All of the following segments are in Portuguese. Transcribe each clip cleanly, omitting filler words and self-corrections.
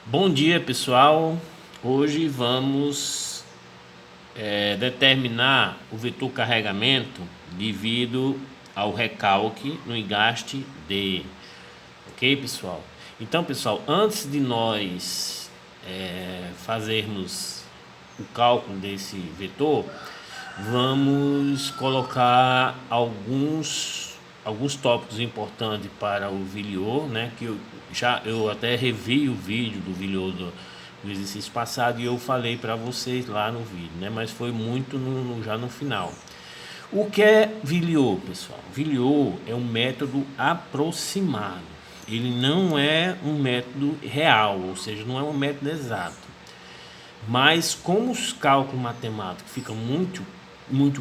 Bom dia, pessoal. Hoje vamos determinar o vetor carregamento devido ao recalque no engaste D. Ok, pessoal? Então, pessoal, antes de nós fazermos o cálculo desse vetor, vamos colocar alguns tópicos importantes para o Vilior, né? Que eu até revi o vídeo do Vilior do exercício passado e eu falei para vocês lá no vídeo, né? Mas foi muito já no final. O que é Vilior, pessoal? Vilior é um método aproximado. Ele não é um método real, ou seja, não é um método exato. Mas como os cálculos matemáticos ficam muito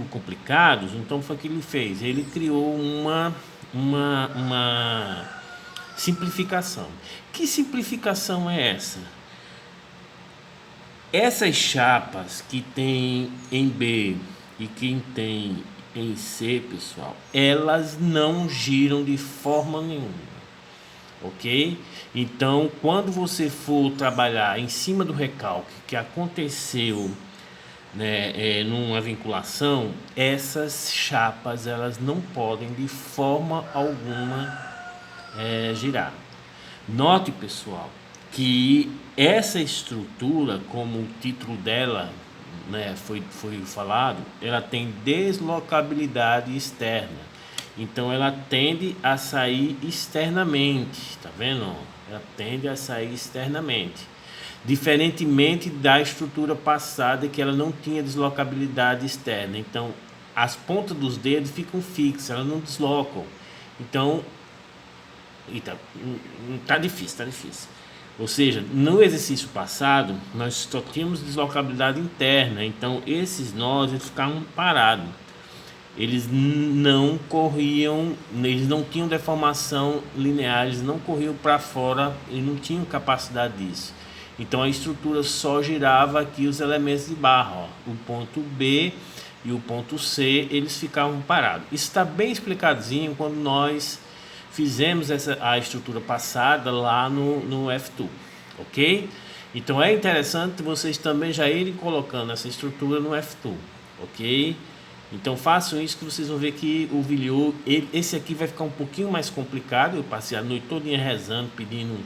complicados, então foi o que ele fez. Ele criou uma simplificação. Que simplificação é essa? Essas chapas que tem em B e que tem em C, pessoal, elas não giram de forma nenhuma. Ok? Então, quando você for trabalhar em cima do recalque que aconteceu, né, numa vinculação, essas chapas elas não podem de forma alguma girar. Note, pessoal, que essa estrutura, como o título dela, né, foi falado, ela tem deslocabilidade externa. Então ela tende a sair externamente, tá vendo? Ela tende a sair externamente. Diferentemente da estrutura passada, que ela não tinha deslocabilidade externa. Então as pontas dos dedos ficam fixas, elas não deslocam. Então, tá difícil, tá difícil. Ou seja, no exercício passado, nós só tínhamos deslocabilidade interna. Então esses nós eles ficavam parados. Eles não corriam, eles não tinham deformação linear, eles não corriam para fora e não tinham capacidade disso. Então a estrutura só girava aqui os elementos de barra, ó. O ponto B e o ponto C, eles ficavam parados. Isso está bem explicadinho quando nós fizemos a estrutura passada lá no F2, ok? Então é interessante vocês também já irem colocando essa estrutura no F2, ok? Então façam isso que vocês vão ver que o Vilior, esse aqui vai ficar um pouquinho mais complicado. Eu passei a noite toda rezando, pedindo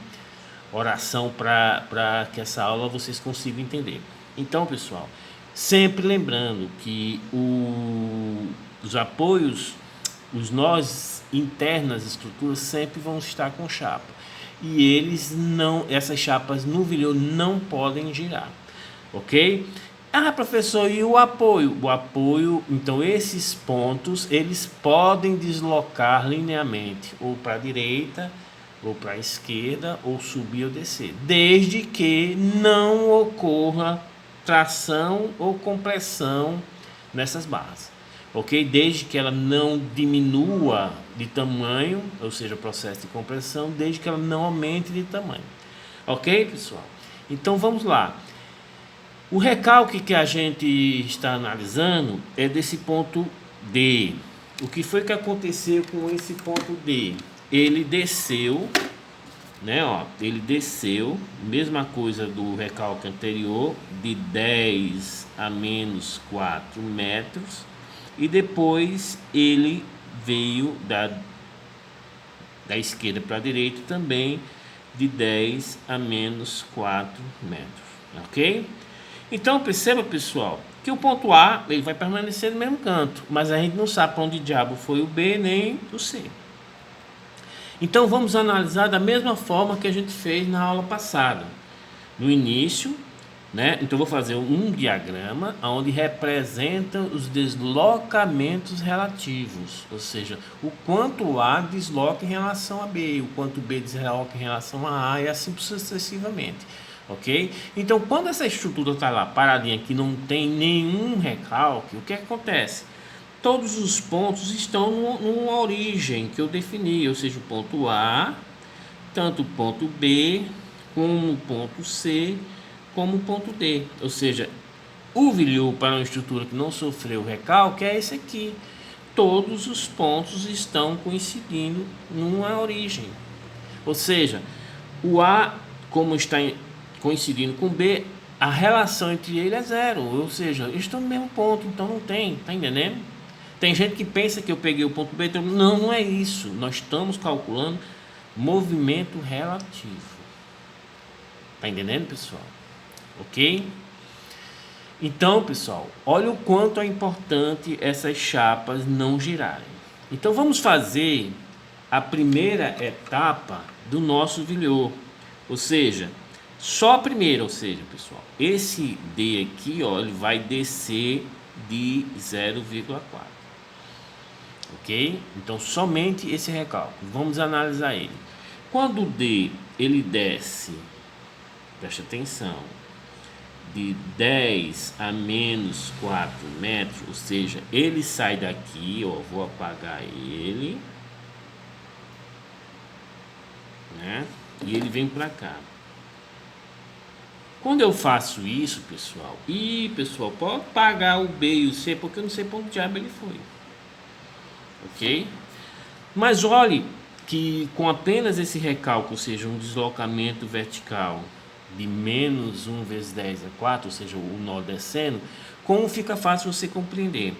oração para que essa aula vocês consigam entender. Então, pessoal, sempre lembrando que os apoios, os nós internos das estruturas sempre vão estar com chapa. E eles não, essas chapas no Vilior não podem girar, ok? Ah, professor, e o apoio? O apoio, então esses pontos, eles podem deslocar linearmente, ou para a direita, ou para a esquerda, ou subir ou descer, desde que não ocorra tração ou compressão nessas barras, ok? Desde que ela não diminua de tamanho, ou seja, o processo de compressão, desde que ela não aumente de tamanho, ok, pessoal? Então vamos lá. O recalque que a gente está analisando é desse ponto D. O que foi que aconteceu com esse ponto D? Ele desceu, né? Ó, ele desceu, mesma coisa do recalque anterior, de 10 a menos 4 metros, e depois ele veio da esquerda para a direita também de 10 a menos 4 metros, ok? Então perceba, pessoal, que o ponto A ele vai permanecer no mesmo canto, mas a gente não sabe para onde diabo foi o B nem o C. Então vamos analisar da mesma forma que a gente fez na aula passada. No início, né? Então vou fazer um diagrama onde representa os deslocamentos relativos, ou seja, o quanto A desloca em relação a B, o quanto B desloca em relação a A e assim sucessivamente. Ok? Então, quando essa estrutura está lá paradinha que não tem nenhum recalque, o que acontece? Todos os pontos estão numa origem que eu defini, ou seja, o ponto A, tanto o ponto B, como o ponto C, como o ponto D. Ou seja, o Vilior para uma estrutura que não sofreu recalque é esse aqui. Todos os pontos estão coincidindo numa origem. Ou seja, o A, como está coincidindo com B, a relação entre ele é zero, ou seja, eles estão no mesmo ponto, então não tem, tá entendendo? Tem gente que pensa que eu peguei o ponto B, então, não é isso, nós estamos calculando movimento relativo, tá entendendo, pessoal? Ok? Então, pessoal, olha o quanto é importante essas chapas não girarem. Então vamos fazer a primeira etapa do nosso vilhô, ou seja, só a primeira, ou seja, pessoal, esse D aqui, ó, ele vai descer de 0,4, ok? Então somente esse recálculo, vamos analisar ele. Quando o D ele desce, preste atenção, de 10 a menos 4 metros, ou seja, ele sai daqui, ó, vou apagar ele, né? E ele vem para cá. Quando eu faço isso, pessoal, pessoal, pode apagar o B e o C, porque eu não sei para onde diabo ele foi, ok? Mas olhe que com apenas esse recálculo, ou seja, um deslocamento vertical de menos 1 vezes 10 é 4, ou seja, o nó descendo, como fica fácil você compreender.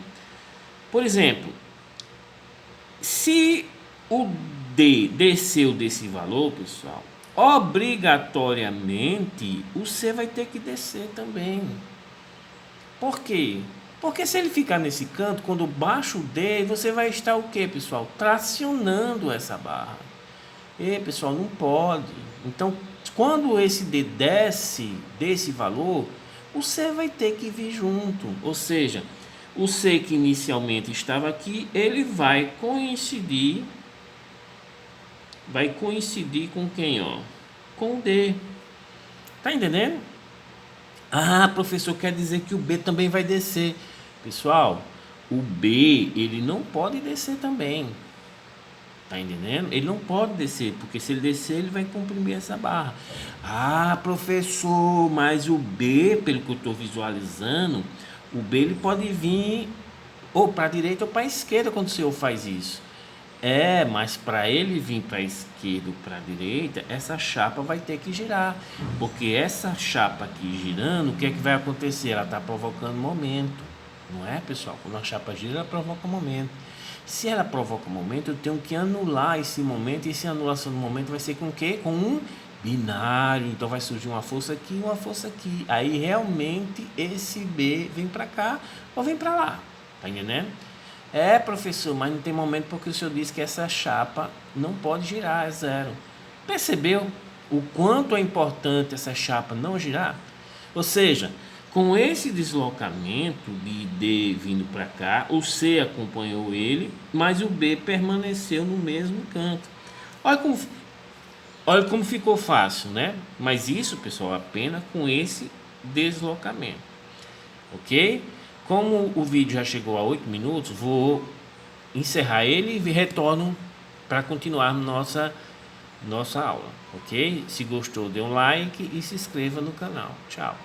Por exemplo, se o D desceu desse valor, pessoal, obrigatoriamente o C vai ter que descer também. Por quê? Porque se ele ficar nesse canto, quando baixa o D, você vai estar o quê, pessoal? Tracionando essa barra. E, pessoal, não pode. Então, quando esse D desce desse valor, o C vai ter que vir junto. Ou seja, o C que inicialmente estava aqui, ele vai coincidir com quem, ó? Com o D. Tá entendendo? Ah, professor, quer dizer que o B também vai descer. Pessoal, o B, ele não pode descer também. Tá entendendo? Ele não pode descer, porque se ele descer, ele vai comprimir essa barra. Ah, professor, mas o B, pelo que eu estou visualizando, o B ele pode vir ou para a direita ou para a esquerda quando o senhor faz isso. É, mas para ele vir para a esquerda ou para a direita, essa chapa vai ter que girar. Porque essa chapa aqui girando, o que é que vai acontecer? Ela está provocando momento. Não é, pessoal? Quando a chapa gira, ela provoca momento. Se ela provoca momento, eu tenho que anular esse momento. E essa anulação do momento vai ser com o quê? Com um binário. Então vai surgir uma força aqui e uma força aqui. Aí realmente esse B vem para cá ou vem para lá. Tá entendendo? É, professor, mas não tem momento porque o senhor disse que essa chapa não pode girar, é zero. Percebeu o quanto é importante essa chapa não girar? Ou seja, com esse deslocamento de D vindo para cá, o C acompanhou ele, mas o B permaneceu no mesmo canto. Olha como ficou fácil, né? Mas isso, pessoal, apenas com esse deslocamento. Ok? Como o vídeo já chegou a 8 minutos, vou encerrar ele e retorno para continuar nossa aula, ok? Se gostou, dê um like e se inscreva no canal. Tchau!